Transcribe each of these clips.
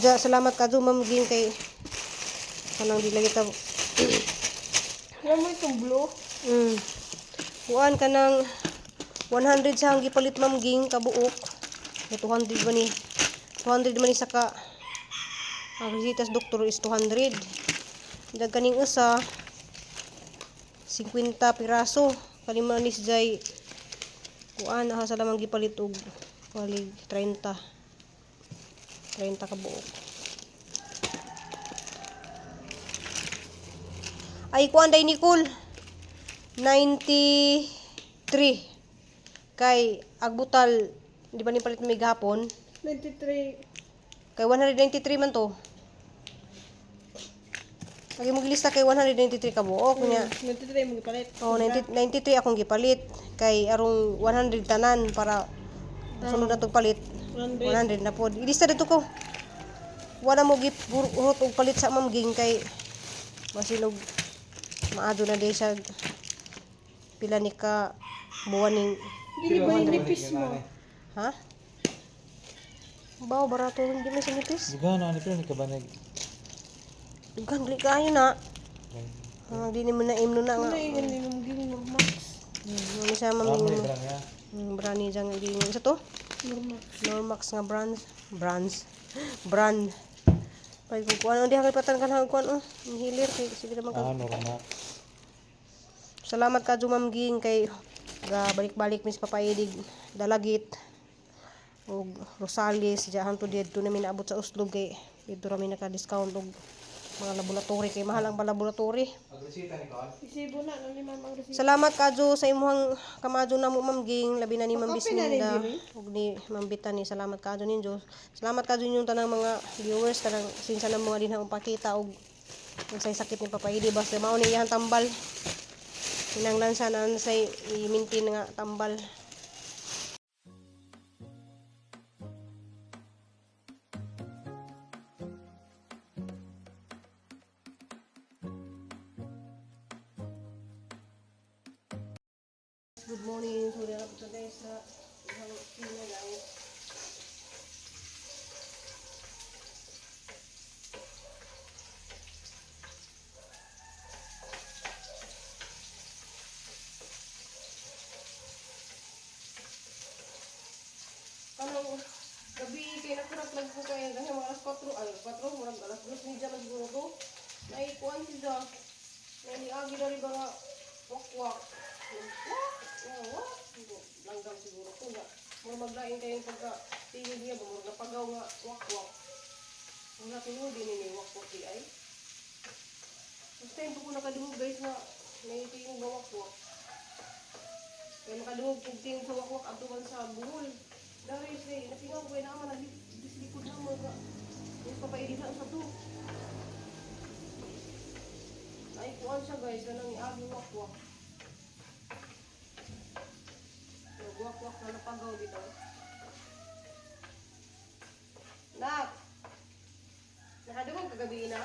Salamat ka Ma'am Ging kay kanang di lagi ta. Alam mo itong blue? Kuan ka ng 100 sa ang gipalit Ma'am Ging kabuok. 200 man ni. 200 man ni saka ang visitas doktor is 200. Dag kaning usa 50 piraso. Kalima ni jay kuan aha sa lamang gipalit og palig 30 kabuok. Ay kuan day Nicole 93 kay agbutal di ba ni palit mi gahapon 93. kay 193 man to. Lagi mo gilista kay 193 ka buok nya. 93 mo gipalit. Oh, 93 akong gipalit kay arong 100 tanan para sunod na tong palit. 100 na pod. Ilista dito ko. Wala mo gihurot og palit sa Ma'am Ging kay masinog maado na day siya pila ni ka buwan ning Dili ba yung nipis mo? ha? Bawo barato hindi man sa nipis. Gana ni pero ni kabanag. Gandli kayo na. Di ni mo na imno na nga. Ano yung ginimum Normax? Ano siya Ma'am Amo ni Ging? brang ya. Brand ni jang di sa to. Normax. Normax nga brand. Pag kung ano di kay patan kan kuan hilir kay sige naman ka. Normal. Salamat ka Ma'am Ging kay balik-balik mis papaidig dalagit og Rosales diyan to dito namin naabot sa Uslog kay dito rami naka-discount og mga laboratory kay mahal ang laboratory. Agresita ni Kon. Isibo na ni Ma'am Agresita. Salamat kadyo sa imuhang kamadyo na mo Ma'am Ging labi na ni Ma'am Pakape na rin, Bisminda Jimmy. ug ni Ma'am Bitani. Salamat kadyo ninyo. Salamat kadyo yung tanang mga viewers tanang sinsa na mga dinhang pakita og unsay sakit ni Papaidi basta mao ni iyang tambal. Hinanglan siya na say i-maintain nga tambal. Good morning. So, dito po guys sa isang kina guys. Kalau gabi kay nakurat lang po kayo kasi mga alas 4, ay 4, murag alas 2 ni dyan siguro to. Naikuan siya. Nainiagi na rin mga wakwak. Langgang siguro ko nga. Mga maglain kayong pagka tingin niya ba, mga napagaw nga wakwak. Mga tinudi nini wakwak di ay. Mas time po ko nakadungog guys nga may tingin nga wakwak. Kaya nakadungog kong tingin sa wakwak abduman sa buhol. Dari say, natingaw ko na naman nagdislikod na mga yung papaili na sa to. Ay kuan siya guys, ganang iagi wakwak. Wakwak na napagaw dito. Nak! Nakadungog kagabi na?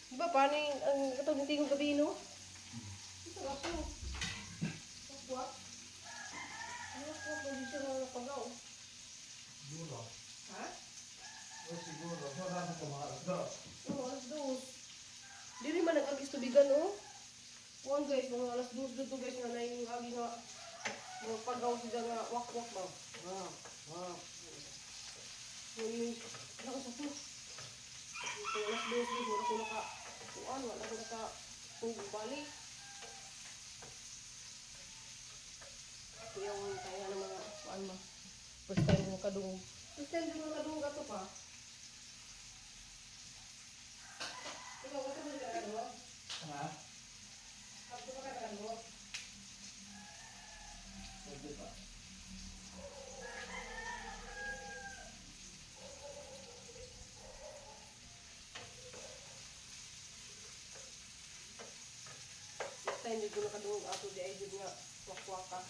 Diba paano ang katong tingog gabi no? Ito ako. Wakwak? Wakwak na di siya na napagaw. Siguro. Ha? Siguro. So ra ko mga alas. Oo, alas 2. Di rin man nag-agis tubigan no? Kuan guys, mga alas 2 dito guys nga na yung agi nga pagaw siya nga wakwak ba? Yung ako sa to. Ito alas 2 guys, wala ko naka kuan, wala ko naka balik. Yung kaya ng mga kuan ba? First time mo kadungog. First time mo kadungog ato pa. Ikaw, ato mo ka kadungog? Ha? Ato ka kadungog? Hindi pa. Next time dito nakadungog ato di ay dito nga wakwak ka.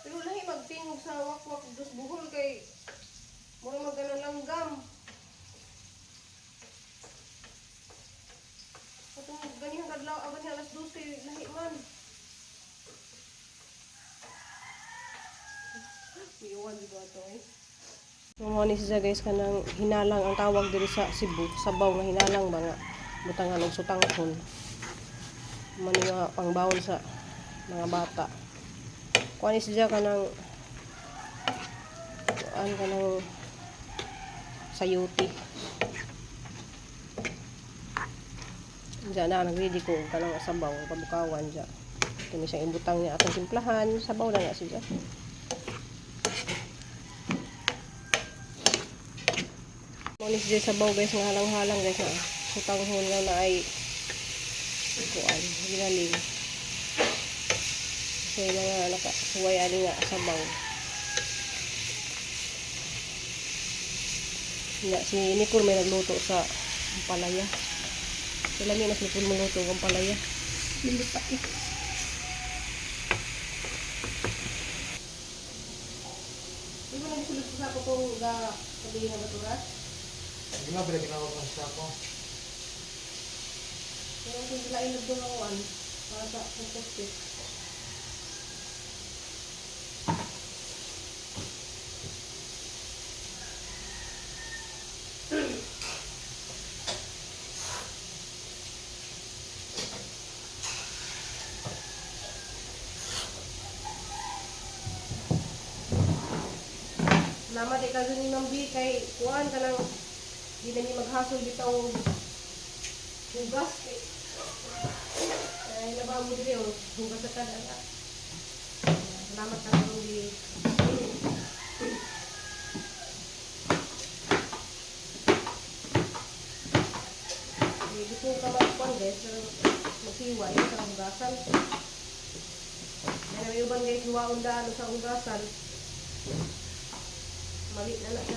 Pero lahi magtingog sa wakwak dos buhol kay mura magalang langgam. Katong ganyan kadlaw aban alas 12 lahi man. Iwan di ba ito eh. Mga ni siya guys kanang hinalang ang tawag diri sa Cebu, sabaw nga hinalang ba nga butangan og sutanghon. Mani nga pangbawon sa mga bata. Kuan ni siya kanang kanang sayuti. Diyan na nag-ready ko kanang sabaw pabukawan diyan. Kini siyang ibutang niya atong timplahan, sabaw na nga siya. Monis dyan sabaw guys, nga halang-halang guys na sutanghon nga na ay kuan, ginaling. So yung mga nakasuway ali nga sabaw. Si Nicole may nagluto sa palaya. Sila may mas Nicole magluto ng palaya. Hindi pa eh. Di ba nagsulog sa ako kung sabihin na baturas? Hindi nga pala ginawag ng sako. Pero kung sila ilog doon ako para sa composite. Salamat kay kaso ni Ma'am B kay kuan ka nang di na ni maghasol bitaw hugas kay ay nabaw mo diri hugas sa kada. Salamat ka Ma'am B. Gusto ka magkuan guys magsiway sa hugasan. May uban guys huwaon daan sa hugasan. Mali na na siya.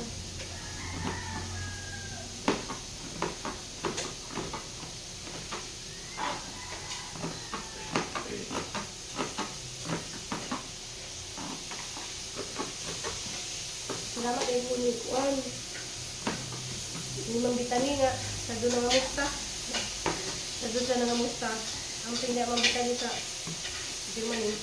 Salamat ay po ni Juan. Limang bitani nga. Sa doon nga musta. Sa doon sa nga musta. Ang pinda mang bitani sa Germany.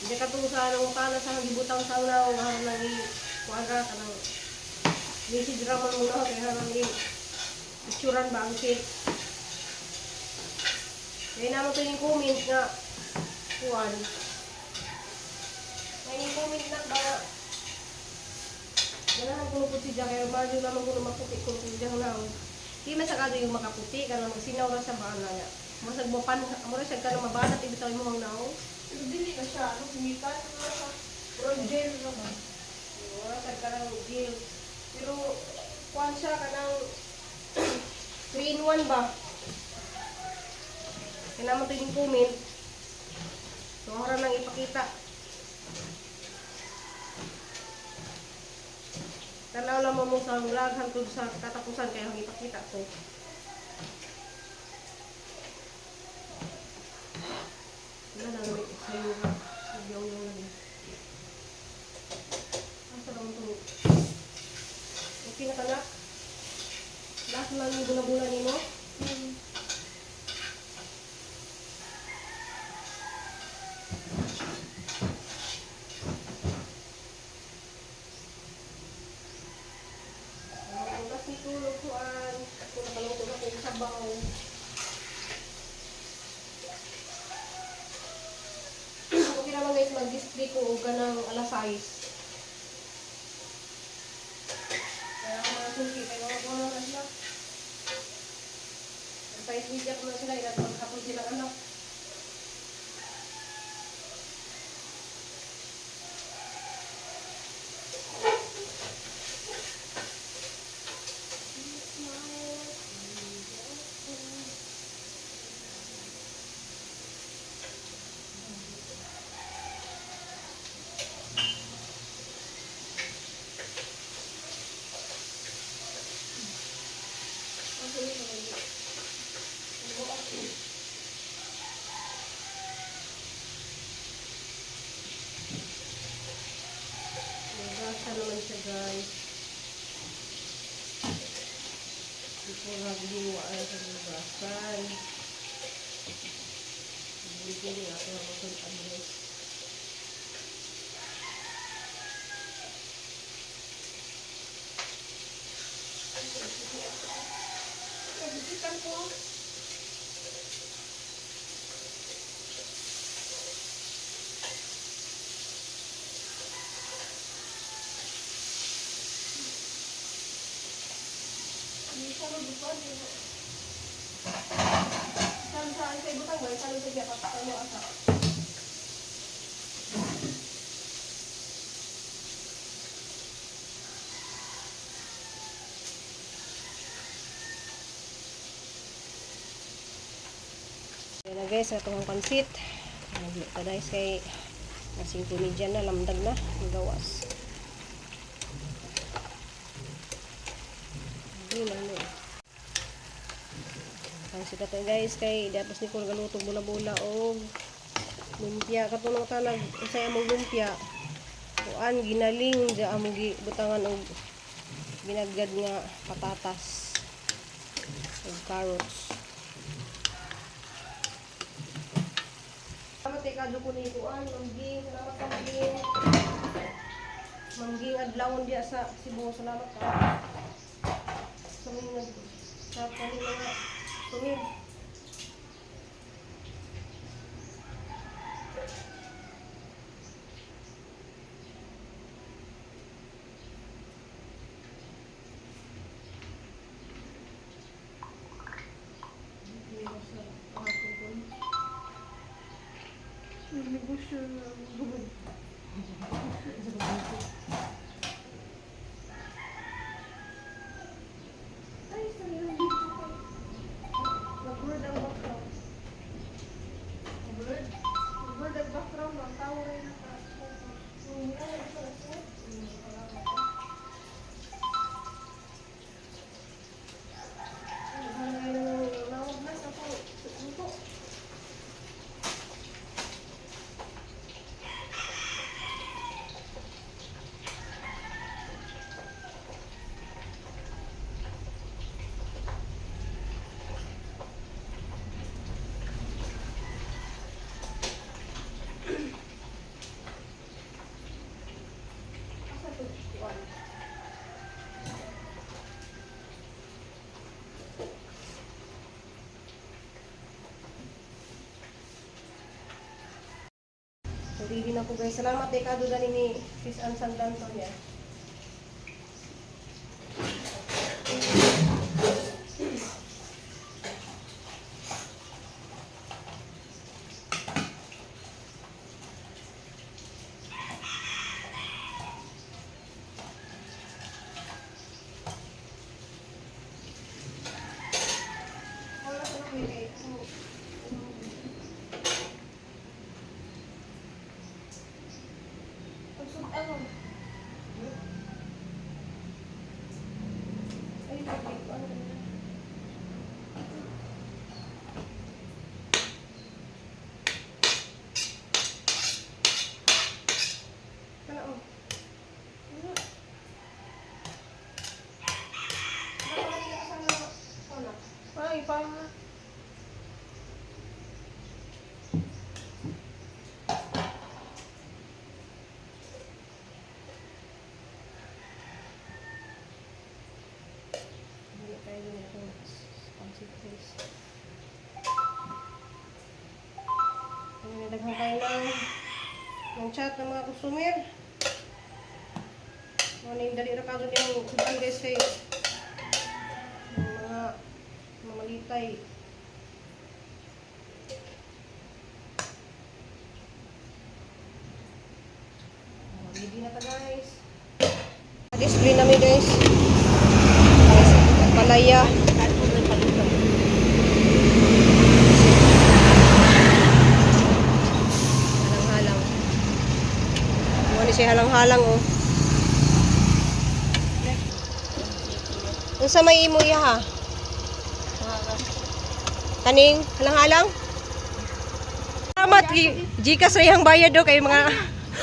Hindi ka itong sa anong pala sa gibutang sa una o harang nang i-kuadra ka ng message raman mo na kaya harang i-isuran ba ang cake. Kaya naman ito yung comment nga kuwan. May yung comment na ba ganahan ko po siya kaya medyo naman ko maputi ko po siya na di masakado yung makaputi ka na magsinaw ra sa bana nga. Masagbapan mo rin siya ka na mabanat ibitaw mo ang nao. Pero dili na siya, ano, kumitan na sa roger naman. Wala sa kanang gel. Pero kuan siya kanang 3-in-1 ba? Kaya naman ito yung comment. So, harap lang ipakita. Tanaw lang mo sa vlog hangtod sa katapusan kaya ang ipakita ko. Wala na namin sa'yo ha. Nagyaw-yaw lang yun. Asa lang ito. Okay na kanak. Last lang yung gula-gula nino. Ang last nito lutuan. Ako nakaluto na kong sabaw. Okay naman guys, mag-display ko o ganang alas 6. Kaya ako mga suki, kaya ako na sila. Size media ko na sila, ilan maghapon silang anak. Nagasa naman siya guys. Ito naghiwa ay sa nagasan. Hindi ako magsultan guys. Kagigitan ko. Hindi siya mag-bukod. Saan kayo butang ba? Saan sa giya? Patakal mo asa. Ayan na guys, ito ang pansit. Naglit na guys kay kasing kumidyan na, lamdag na, ang gawas. Hindi lang mo. Pansit na to guys, kay dapat ni Kul galutong bula-bula o lumpia. Katulong tanag, usay among lumpia. Kuan, ginaling, dya among butangan o ginagad nga patatas. O carrots. Salamat kay kadto ko ni kuan, mangging, salamat ka mangging. Mangging adlawon diya sa Cebu, salamat ka. Sa mga sa kanila nga sumir. Negosyo na bubog. Ay, sa'yo lang dito ko. Nag-word ang background. Nag-word? Nag-word ang background. Ang tao rin naka-focus. Hindi ka nag-focus. Nawag na sa po. Luto. Asa to? Kuwan. Ready na po guys. Salamat kay kadto gani ni Sis Ann Sandanton ya. Wala sa nakikita. Ano? Ay, bakit? Ano? Ano? Ano? Ay, parang nadaghang kayo ng chat ng mga customer. Ano yung dali na kaso niyang kuban guys kay mga mamalitay. Ready na ta guys. Display namin guys. Palaya. Halang-halang. Ano siya halang-halang oh. Unsa may imo iya ha? Kaning halang-halang? Salamat Gcash rayang bayad do kay mga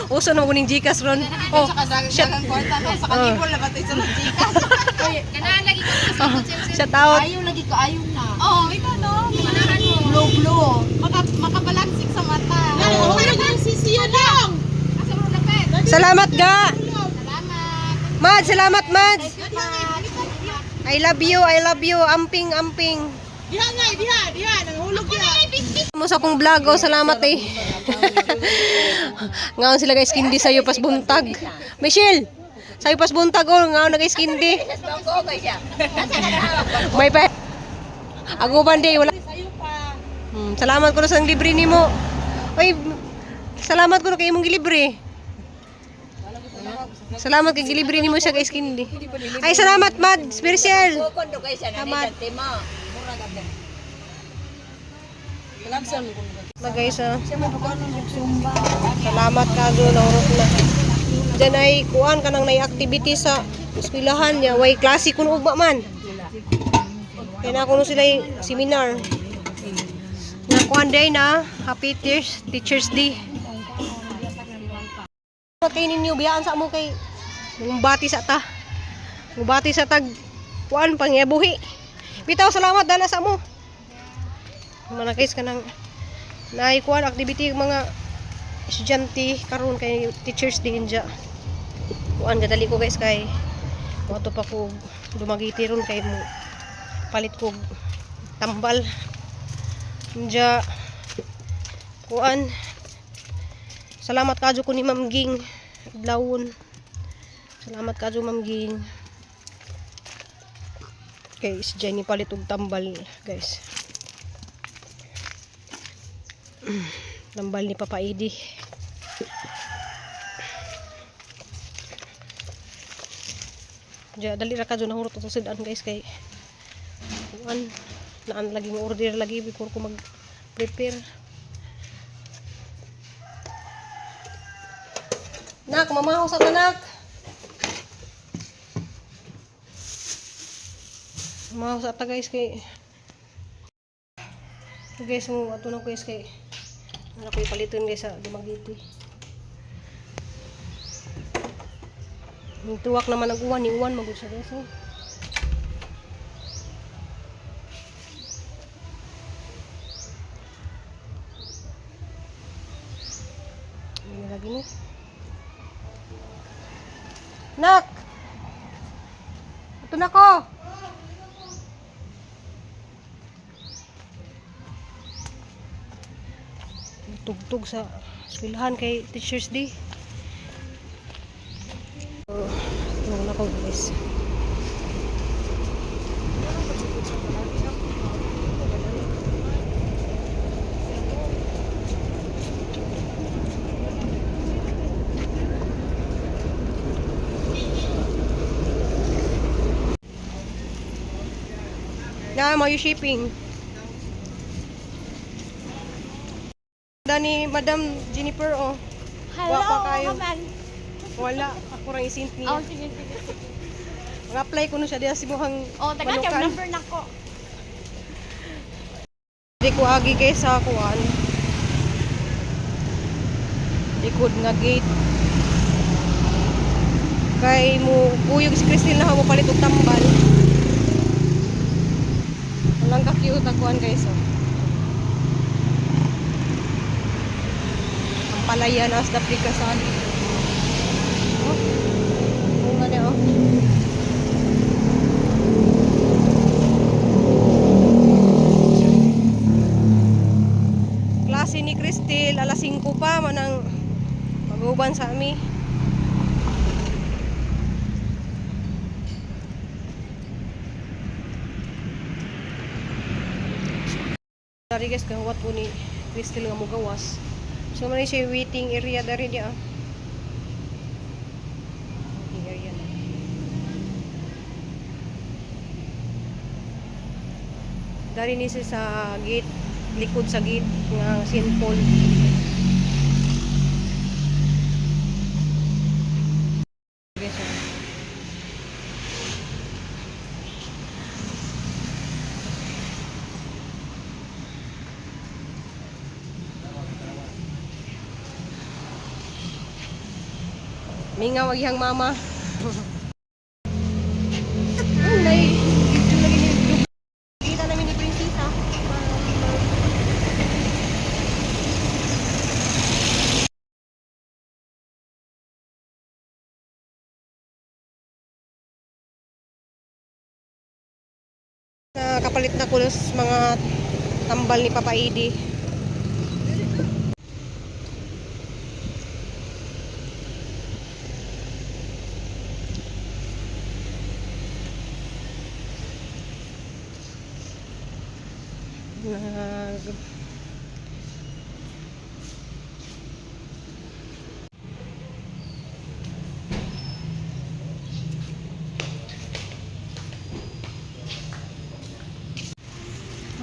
uso nang uning Gcash ron. Oh, shit. Sa kanibol na ba ito sa Gcash? Ganahan lagi ko Shout out. Ayaw lagi ko, ayaw na. Oh, ito no. Blue-blue. Makabalansik sa Salamat ga. Salamat. Mad, salamat Mad. I love you, I love you. Amping, amping. Diha, nanghulog diha. Mo sa akong vlog, oh, salamat eh. Ngaon sila guys, kindi sayo pas buntag. Michelle, sayo pas buntag oh, ngaon na guys kindi. May pa. Ako bandi wala. Salamat ko sa libre nimo. Oy, salamat ko kay imong gilibre. Salamat kay gilibre nimo siya guys kindi. Ay salamat Mad, special. Salamat. Na guys, salamat ka do na urot na. Diyan ay kuan kanang nay activity sa eskwelahan niya, way klase kuno ugma man. Kaya na kuno sila seminar. Na kuan day na Happy Teachers Day. Kay ninyo biyaan sa mo kay ngumbati sa ta. Ngumbati sa tag kuan pangyabuhi. Bitaw salamat dala sa mo. Manakis ka ng naikuan activity mga estudyante karon kay Teachers Day inja. Kuan gadali ko guys kay moto pa ko dumagiti ron kay mo palit ko tambal inja. Kuan salamat kadyo ko ni Ma'am Ging Adlawon. Salamat kadyo Ma'am Ging. Kay si Jenny palit og tambal guys. Tambal ni Papa Edi. Diya dali ra kadyo nahurot to sudan guys kay kuan naan lagi mo order lagi before ko mag prepare. Nak, mamahaw sa tanak. Mamahaw sa ta guys kay guys mo ato na guys kay ano ko ipaliton guys sa Dumaguete. Yung tuwak naman ang uwan, ni uwan magud siya guys. Ini lagi nih. Nak. Ito na ko. Tugtog sa eskwelahan kay Teachers Day. Ano na ko guys. Na mo yung shipping. Ni Madam Jennifer oh. Hello, Wa pa kayo. kaman. Wala ako rang isint niya. Oh, sige. Mag-apply ko no siya diya simuhang Oh, taga yung number na ko. Di ko agi kay sa kuan. Likod nga gate. Kay mo kuyog si Christine na mo palit og tambal. Walang ka-cute ang kuan guys oh. Palayan as the prikasan. Oh. Bunga niya oh. Klase ni Cristel alas 5 pa manang mag-uban sa ami. Dari guys kahawat po ni Cristel nga mo gawas. So man siya waiting area dari dia. Waiting area na. Dari ni siya sa gate, likod sa gate nga St. Paul. Guys, mingaw agyang mama. Nay. Kapalit na ko sa mga tambal ni Papa Idi. Nag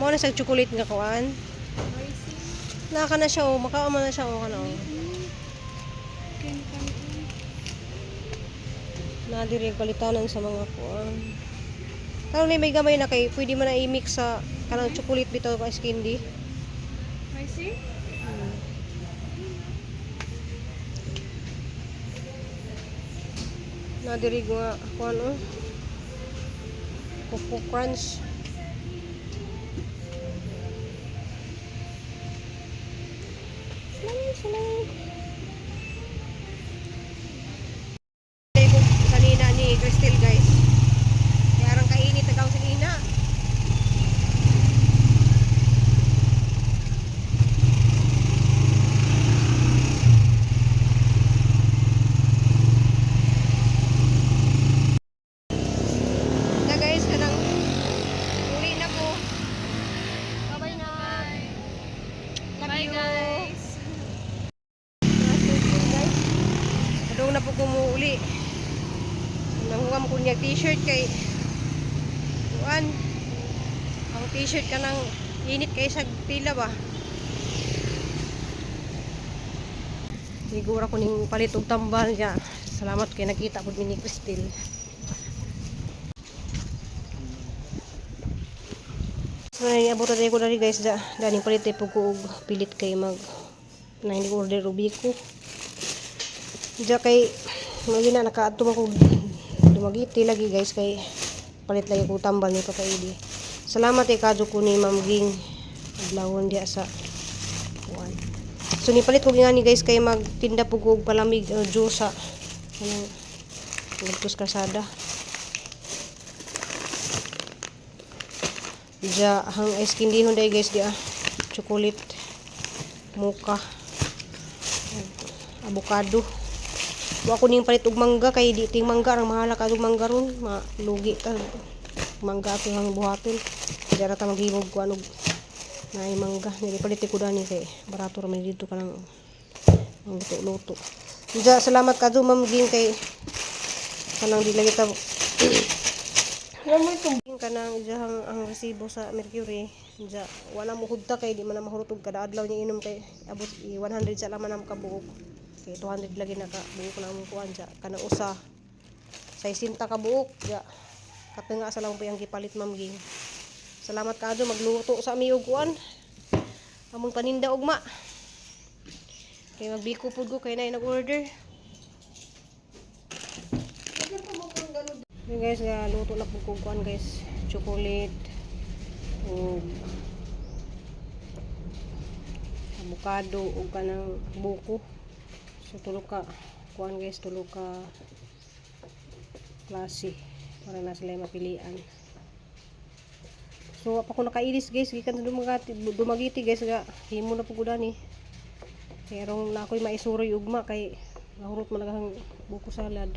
mo na sa chocolate nga kuan. Naka na siya oh, makaama na siya oh kana oh. Na diri palitanan sa mga kuan. Karon ni may gamay na kay pwede man na i-mix sa kanang chocolate bitaw ka candy. I see. Na diri nga kuan oh. Coco crunch. Kanina ni Crystal guys. Kaya arang kainit tagaw sa ina. Na guys, kanang uli na ko. Bye na. Bye guys. Adong na po kumuuli. Nanguam ko niya t-shirt kay kuan. Ang t-shirt ka nang init kay sa tila ba. Siguro ko ning palit og tambal niya. Salamat kay nakita pud ni Crystal. So abot na ko dali guys dani palit ay pug ko og pilit kay mag na hindi order ubiko. Diya kay magi na nakaadto man ko dumagiti lagi guys kay palit lagi ko tambal ni Papa Idi. Salamat kay kadto ko ni Ma'am Ging adlawon diya sa kuan. So ni palit ko gani guys kay magtinda pug og palamig juice sa kanang Lagtos Kalsada. Diya hang ice candy hunday guys dia chocolate mocha avocado. Wa ko ning palit og mangga kay di ting mangga ang mahala ka og mangga ron malugi ta mangga ato hang buhaton. Dira ta maghimog ko anog naay mangga ni palit ko dani kay barato ra man dito kanang luto-luto. Diya salamat kadto Ma'am Ging kay kanang di lagi ta kanang ijahang ang resibo sa Mercury. Diya wala mo hudta kay di man na mahurot og kada adlaw niya inom kay abot 100 sa laman am kabuok. Okay, 200 lagi na ka buok na mo kuan ja kana usa sa 60 ka buok ja katenga sa lang po yang gipalit Ma'am Ging. Salamat kaadto magluto sa ami og kuan among paninda ugma kay magbiko pud ko kay nay nag-order. Yung guys nga luto na pud ko kuan guys chocolate ug avocado ug kanang buko. So tulo ka kuan guys tulo ka klase para na sila mapilian. So apa ko nakailis guys gikan dumagiti guys ga himo na pud ni. Pero na ako'y maisuroy ugma kay nahurot man ang buko salad.